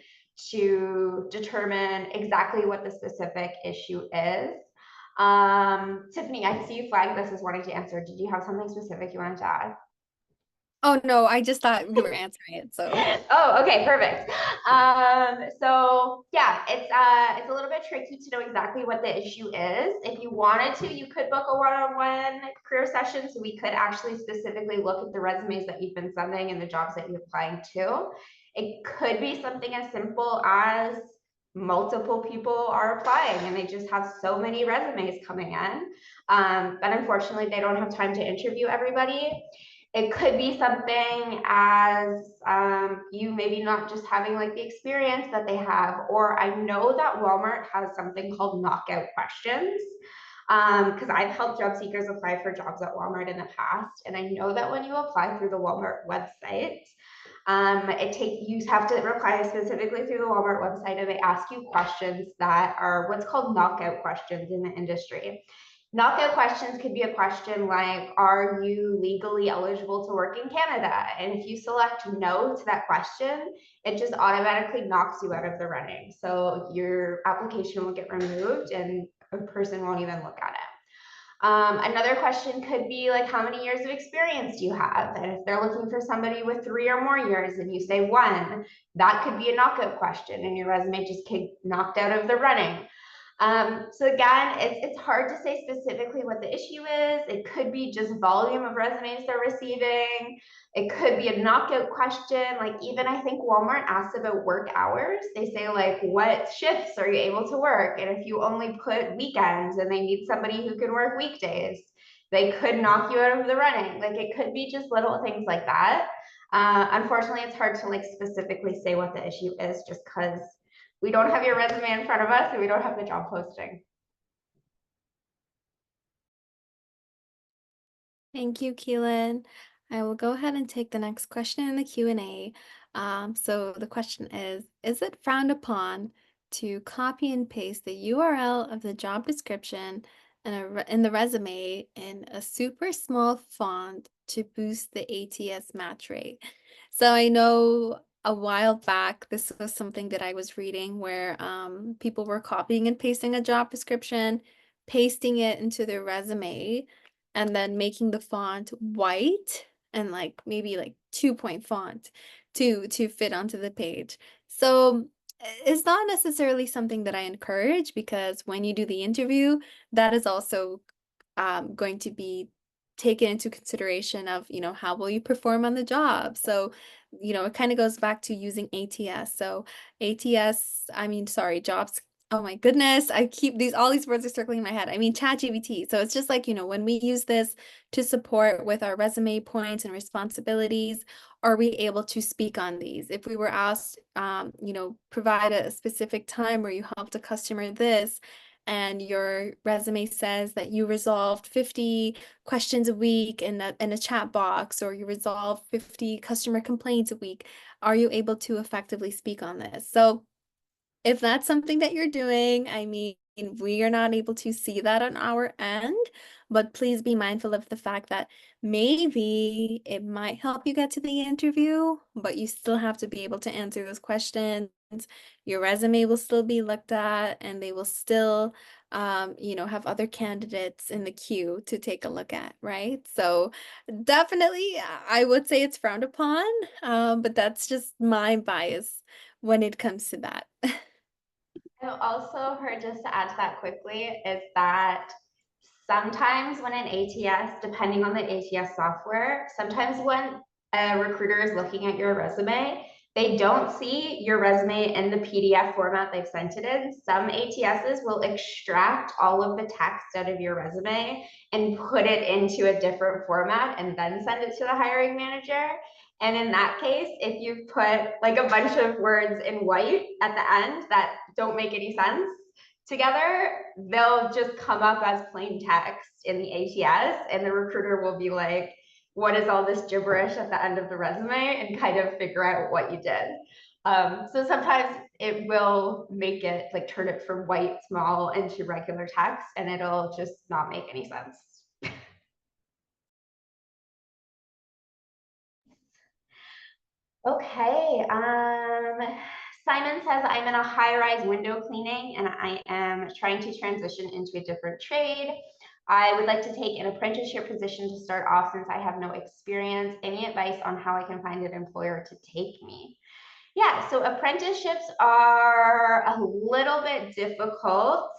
Speaker 1: to determine exactly what the specific issue is. Tiffany, I see you flagged this as wanting to answer. Did you have something specific you wanted to add?
Speaker 2: Oh no, I just thought you were answering it. So
Speaker 1: Oh, okay, perfect. So yeah, it's a little bit tricky to know exactly what the issue is. If you wanted to, you could book a one-on-one career session. So we could actually specifically look at the resumes that you've been sending and the jobs that you're applying to. It could be something as simple as multiple people are applying and they just have so many resumes coming in. But unfortunately, they don't have time to interview everybody. It could be something as you maybe not just having like the experience that they have, or I know that Walmart has something called knockout questions, because I've helped job seekers apply for jobs at Walmart in the past, and I know that when you apply through the Walmart website, you have to reply specifically through the Walmart website, and they ask you questions that are what's called knockout questions in the industry. Knockout questions could be a question like, are you legally eligible to work in Canada? And if you select no to that question, it just automatically knocks you out of the running. So your application will get removed and a person won't even look at it. Another question could be like, how many years of experience do you have? And if they're looking for somebody with 3 or more years and you say 1, that could be a knockout question and your resume just get knocked out of the running. So again, it's hard to say specifically what the issue is. It could be just volume of resumes they're receiving. It could be a knockout question. Like even I think Walmart asks about work hours. They say like, what shifts are you able to work? And if you only put weekends and they need somebody who can work weekdays, they could knock you out of the running. Like it could be just little things like that. Unfortunately, it's hard to like specifically say what the issue is just because we don't have your resume in front of us and we don't have the job posting.
Speaker 2: thank you, Keelan. I will go ahead and take the next question in the Q&A. So the question is it frowned upon to copy and paste the URL of the job description in the resume in a super small font to boost the ATS match rate? So I know a while back, this was something that I was reading where people were copying and pasting a job description, pasting it into their resume, and then making the font white and like maybe like 2-point font to fit onto the page. So it's not necessarily something that I encourage because when you do the interview, that is also going to be taken into consideration of, how will you perform on the job? So, it kind of goes back to using ATS. So ATS, I mean, sorry, jobs. Oh my goodness, all these words are circling in my head. I mean, ChatGPT. So it's just like, when we use this to support with our resume points and responsibilities, are we able to speak on these? If we were asked, provide a specific time where you helped a customer this, and your resume says that you resolved 50 questions a week in a chat box, or you resolve 50 customer complaints a week, are you able to effectively speak on this? So if that's something that you're doing, I mean, we are not able to see that on our end, but please be mindful of the fact that maybe it might help you get to the interview, but you still have to be able to answer those questions. Your resume will still be looked at, and they will still, have other candidates in the queue to take a look at, right? So definitely, I would say it's frowned upon, but that's just my bias when it comes to that.
Speaker 1: I also heard, just to add to that quickly, is that sometimes when an ATS, depending on the ATS software, sometimes when a recruiter is looking at your resume, they don't see your resume in the PDF format they've sent it in. Some ATSs will extract all of the text out of your resume and put it into a different format and then send it to the hiring manager. And in that case, if you put like a bunch of words in white at the end that don't make any sense together, they'll just come up as plain text in the ATS, and the recruiter will be like, what is all this gibberish at the end of the resume, and kind of figure out what you did. So sometimes it will make it like turn it from white small into regular text, and it'll just not make any sense. Okay, Simon says, I'm in a high-rise window cleaning and I am trying to transition into a different trade. I would like to take an apprenticeship position to start off since I have no experience. Any advice on how I can find an employer to take me? Yeah, so apprenticeships are a little bit difficult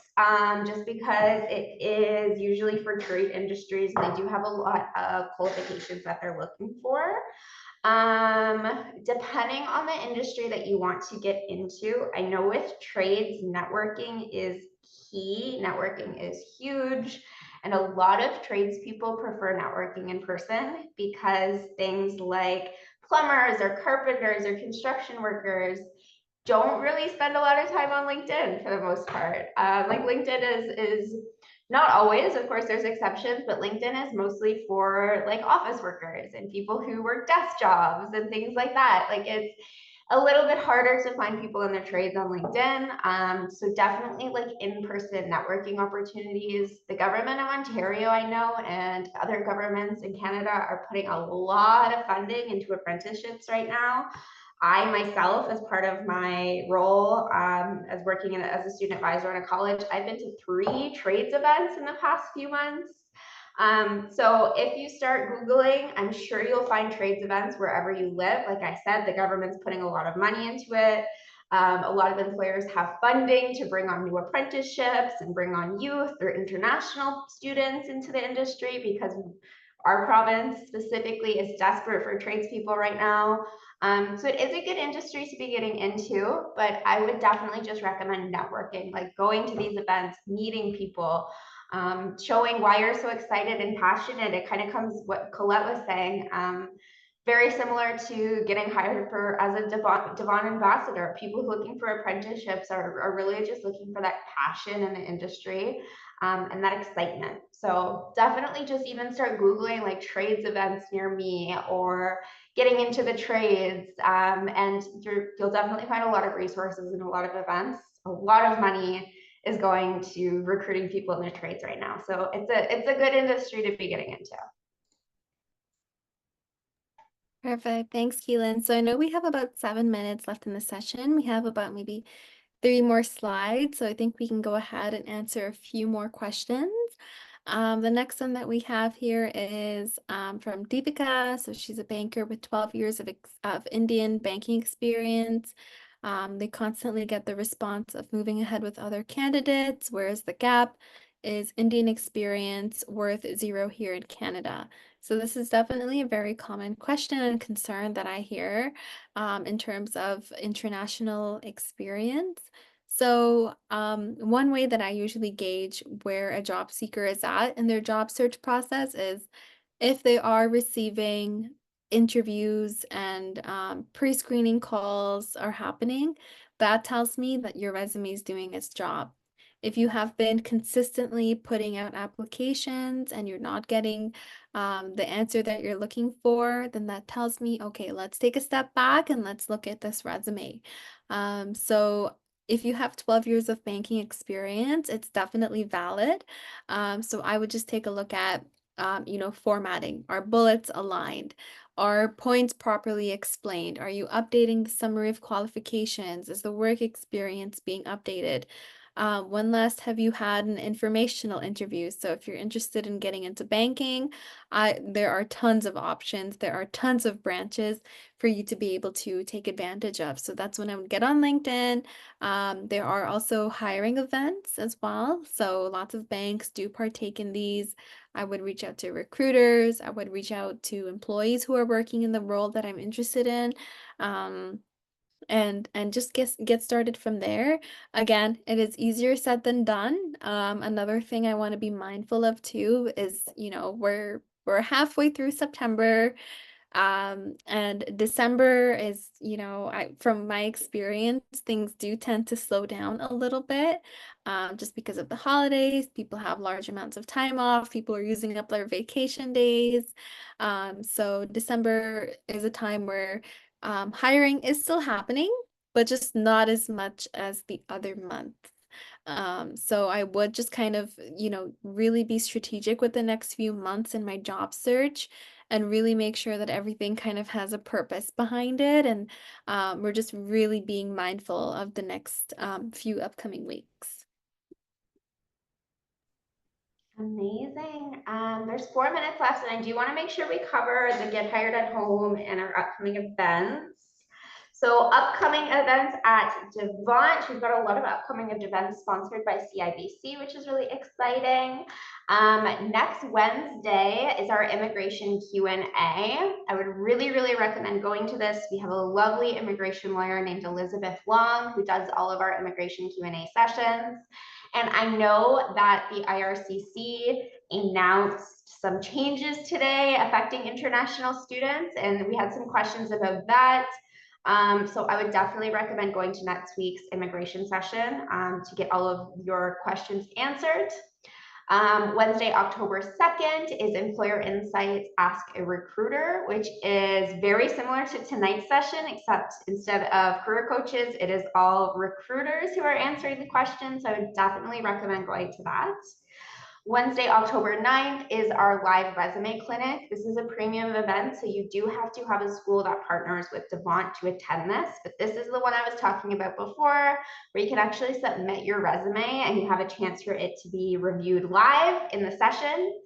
Speaker 1: just because it is usually for trade industries. They do have a lot of qualifications that they're looking for. Depending on the industry that you want to get into, I know with trades, networking is key. Networking is huge. And a lot of tradespeople prefer networking in person because things like plumbers or carpenters or construction workers don't really spend a lot of time on LinkedIn for the most part. Like LinkedIn is not always, of course, there's exceptions, but LinkedIn is mostly for like office workers and people who work desk jobs and things like that. Like it's a little bit harder to find people in their trades on LinkedIn. So definitely like in-person networking opportunities. The government of Ontario, I know, and other governments in Canada are putting a lot of funding into apprenticeships right now. I myself, as part of my role as working as a student advisor in a college, I've been to 3 trades events in the past few months. So if you start Googling, I'm sure you'll find trades events wherever you live. Like I said, the government's putting a lot of money into it. A lot of employers have funding to bring on new apprenticeships and bring on youth or international students into the industry because our province specifically is desperate for tradespeople right now. So it is a good industry to be getting into, but I would definitely just recommend networking, like going to these events, meeting people, showing why you're so excited and passionate. It kind of comes what Colette was saying, very similar to getting hired for as a Devant ambassador. People looking for apprenticeships are really just looking for that passion in the industry and that excitement. So definitely just even start Googling like trades events near me or getting into the trades, and you'll definitely find a lot of resources and a lot of events. A lot of money is going to recruiting people in the trades right now. So it's a good industry to be getting into.
Speaker 2: Perfect. Thanks, Keelan. So I know we have about 7 minutes left in the session. We have about maybe 3 more slides. So I think we can go ahead and answer a few more questions. The next one that we have here is from Deepika. So she's a banker with 12 years of Indian banking experience. They constantly get the response of moving ahead with other candidates, whereas the gap is Indian experience worth 0 here in Canada. So this is definitely a very common question and concern that I hear in terms of international experience. So one way that I usually gauge where a job seeker is at in their job search process is if they are receiving interviews and pre-screening calls are happening, that tells me that your resume is doing its job. If you have been consistently putting out applications and you're not getting the answer that you're looking for, then that tells me, okay, let's take a step back and let's look at this resume. So if you have 12 years of banking experience, it's definitely valid. So I would just take a look at, formatting. Are bullets aligned? Are points properly explained? Are you updating the summary of qualifications? Is the work experience being updated? When last have you had an informational interview? So if you're interested in getting into banking, there are tons of options. There are tons of branches for you to be able to take advantage of. So that's when I would get on LinkedIn. There are also hiring events as well. So lots of banks do partake in these. I would reach out to recruiters. I would reach out to employees who are working in the role that I'm interested in. And just get started from there. Again, it is easier said than done. Another thing I want to be mindful of too is, we're halfway through September. And December is, from my experience, things do tend to slow down a little bit, just because of the holidays. People have large amounts of time off. People are using up their vacation days. So December is a time where hiring is still happening, but just not as much as the other months. So I would just kind of, really be strategic with the next few months in my job search and really make sure that everything kind of has a purpose behind it. And we're just really being mindful of the next few upcoming weeks.
Speaker 1: Amazing. There's 4 minutes left, and I do want to make sure we cover the Get Hired at Home and our upcoming events. So upcoming events at Devant, we've got a lot of upcoming events sponsored by CIBC, which is really exciting. Next Wednesday is our immigration Q&A. I would really, really recommend going to this. We have a lovely immigration lawyer named Elizabeth Long who does all of our immigration Q&A sessions. And I know that the IRCC announced some changes today affecting international students, and we had some questions about that. So I would definitely recommend going to next week's immigration session to get all of your questions answered. Wednesday, October 2nd is Employer Insights Ask a Recruiter, which is very similar to tonight's session, except instead of career coaches, it is all recruiters who are answering the questions. So I would definitely recommend going to that. Wednesday, October 9th is our live resume clinic. This is a premium event, so you do have to have a school that partners with Devant to attend this, but this is the one I was talking about before, where you can actually submit your resume and you have a chance for it to be reviewed live in the session.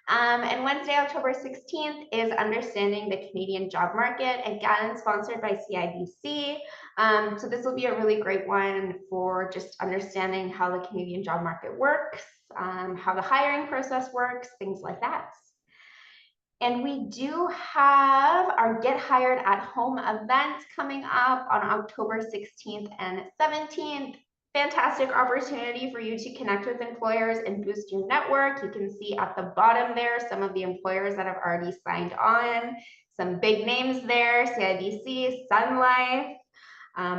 Speaker 1: And Wednesday, October 16th is Understanding the Canadian Job Market, again, sponsored by CIBC. So this will be a really great one for just understanding how the Canadian job market works, how the hiring process works, things like that. And we do have our Get Hired at Home event coming up on October 16th and 17th. Fantastic opportunity for you to connect with employers and boost your network. You can see at the bottom there some of the employers that have already signed on. Some big names there: CIBC, Sun Life,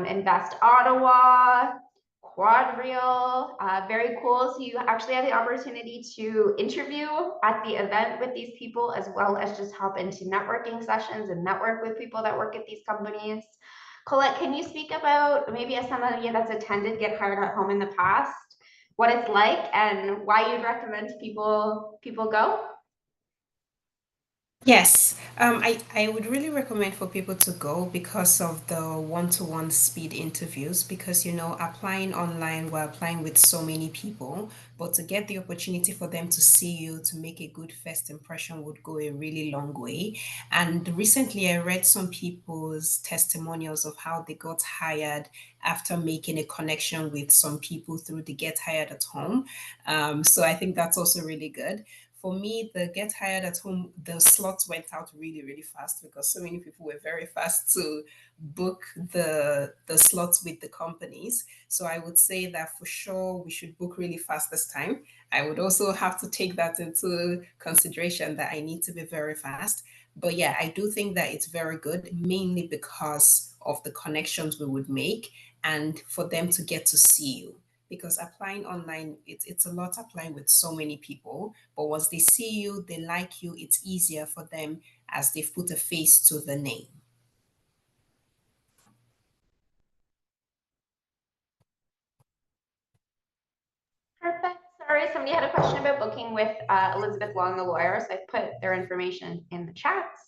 Speaker 1: Invest Ottawa, Quadrille, very cool. So you actually have the opportunity to interview at the event with these people, as well as just hop into networking sessions and network with people that work at these companies. Colette, can you speak about, maybe as somebody that's attended Get Hired at Home in the past, what it's like and why you'd recommend people go?
Speaker 3: Yes, I would really recommend for people to go because of the one-to-one speed interviews. Because, applying online, we're applying with so many people, but to get the opportunity for them to see you to make a good first impression would go a really long way. And recently, I read some people's testimonials of how they got hired after making a connection with some people through the Get Hired at Home. So I think that's also really good. For me, the Get Hired at Home, the slots went out really, really fast because so many people were very fast to book the slots with the companies. So I would say that for sure we should book really fast this time. I would also have to take that into consideration that I need to be very fast. But yeah, I do think that it's very good, mainly because of the connections we would make and for them to get to see you. Because applying online, it's a lot applying with so many people. But once they see you, they like you, it's easier for them as they've put a face to the name.
Speaker 1: Perfect. Sorry, somebody had a question about booking with Elizabeth Long, the lawyer, so I put their information in the chats.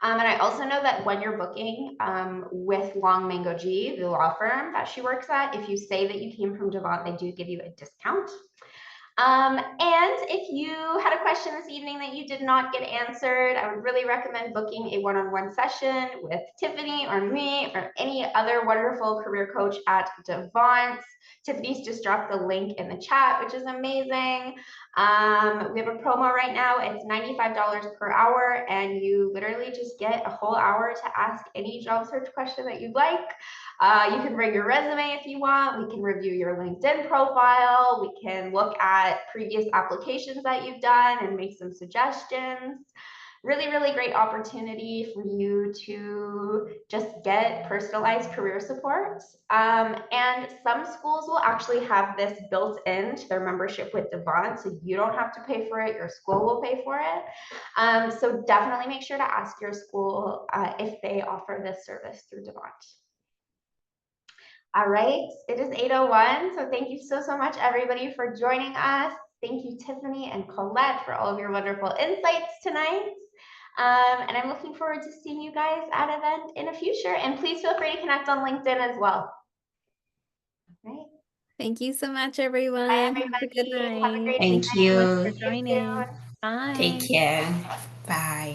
Speaker 1: And I also know that when you're booking with Long Mango G, the law firm that she works at, if you say that you came from Devant, they do give you a discount. And if you had a question this evening that you did not get answered, I would really recommend booking a one-on-one session with Tiffany or me or any other wonderful career coach at Devant. Tiffany's just dropped the link in the chat, which is amazing. We have a promo right now. It's $95 per hour, and you literally just get a whole hour to ask any job search question that you'd like. You can bring your resume if you want. We can review your LinkedIn profile. We can look at previous applications that you've done and make some suggestions. Really, really great opportunity for you to just get personalized career support. And some schools will actually have this built into their membership with Devant, so you don't have to pay for it. Your school will pay for it. So definitely make sure to ask your school if they offer this service through Devant. All right, it is 8:01, so thank you so much, everybody, for joining us. Thank you, Tiffany and Colette, for all of your wonderful insights tonight. And I'm looking forward to seeing you guys at an event in the future. And please feel free to connect on LinkedIn as well. All right.
Speaker 2: Thank you so much, everyone.
Speaker 1: Bye,
Speaker 2: Have a good
Speaker 1: everybody. Have a
Speaker 2: night.
Speaker 1: great
Speaker 2: Thank
Speaker 3: Thank
Speaker 2: you so much
Speaker 1: weekend.
Speaker 2: for
Speaker 3: you.
Speaker 1: See you
Speaker 2: joining.
Speaker 1: soon.
Speaker 3: Take
Speaker 2: Bye.
Speaker 3: care. Bye.